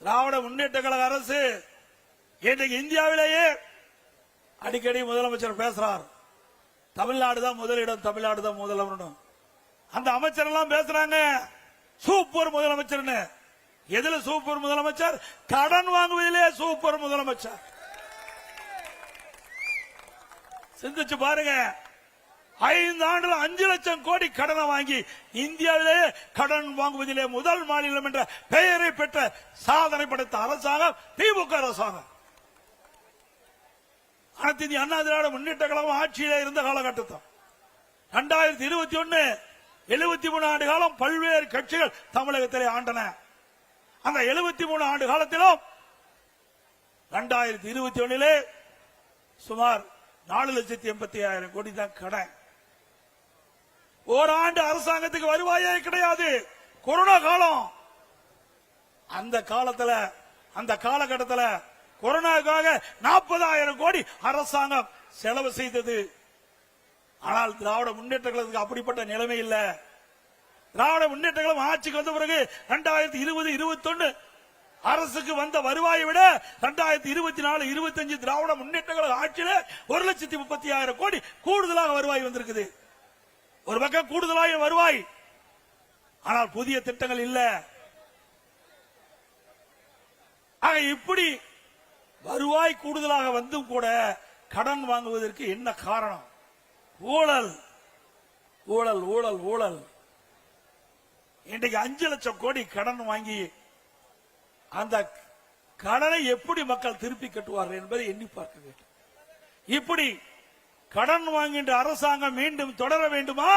திராவிட முன்னேற்ற கழக அரசு இன்றைக்கு இந்தியாவிலேயே அடிக்கடி முதலமைச்சர் பேசுறார், தமிழ்நாடு தான் முதலிடம், தமிழ்நாடு தான் முதலமைச்சர். அந்த அமைச்சர் எல்லாம் பேசுறாங்க சூப்பர் முதலமைச்சர். எதுல சூப்பர் முதலமைச்சர்? கடன் வாங்குவதிலே சூப்பர் முதலமைச்சர். சிந்திச்சு பாருங்க, 5 ஆண்டுல 5 லட்சம் கோடி கடனை வாங்கி இந்தியாவிலே கடன் வாங்குவதிலே முதல் மாநிலம் என்ற பெயரை பெற்ற சாதனை படைத்த அரசாங்கம் திமுக அரசாங்கம். அனைத்து இந்திய அண்ணா திராவிட முன்னேற்ற கழகம் ஆட்சியிலே இருந்த காலகட்டத்தில் 2021 73 ஆண்டு காலம் பல்வேறு கட்சிகள் தமிழகத்திலே ஆண்டன. அந்த 73 ஆண்டு காலத்திலும் 2021 சுமார் 4,85,000 கோடி தான் கடன். ஓராண்டு அரசாங்கத்துக்கு வருவாயே கிடையாது. கொரோனா காலம். அந்த காலகட்டத்தில் கொரோனாவுக்காக 40,000 கோடி அரசாங்கம் செலவு செய்தது. ஆனால் திராவிட முன்னேற்ற கழகத்துக்கு அப்படிப்பட்ட நிலைமை இல்ல. திராவிட முன்னேற்ற கழகம் ஆட்சிக்கு வந்த பிறகு 2020-21 அரசுக்கு வந்த வருவாயை விட 2024-25 திராவிட முன்னேற்ற கழக ஆட்சியில 1,30,000 கோடி கூடுதலாக வருவாய் வந்திருக்குது. ஒரு பக்கம் கூடுதலாக வருவாய், ஆனால் புதிய திட்டங்கள் இல்ல. ஆக இப்படி வருவாய் கூடுதலாக வந்தும் கூட கடன் வாங்குவதற்கு என்ன காரணம்? ஊழல், ஊழல், ஊழல், ஊழல். இன்றைக்கு 5 லட்சம் கோடி கடன் வாங்கி அந்த கடனை எப்படி மக்கள் திருப்பி கட்டுவார்கள் என்பதை எண்ணி பார்க்க வேண்டும். இப்படி கடன் வாங்குகின்ற அரசாங்கம் மீண்டும் தொடர வேண்டுமா?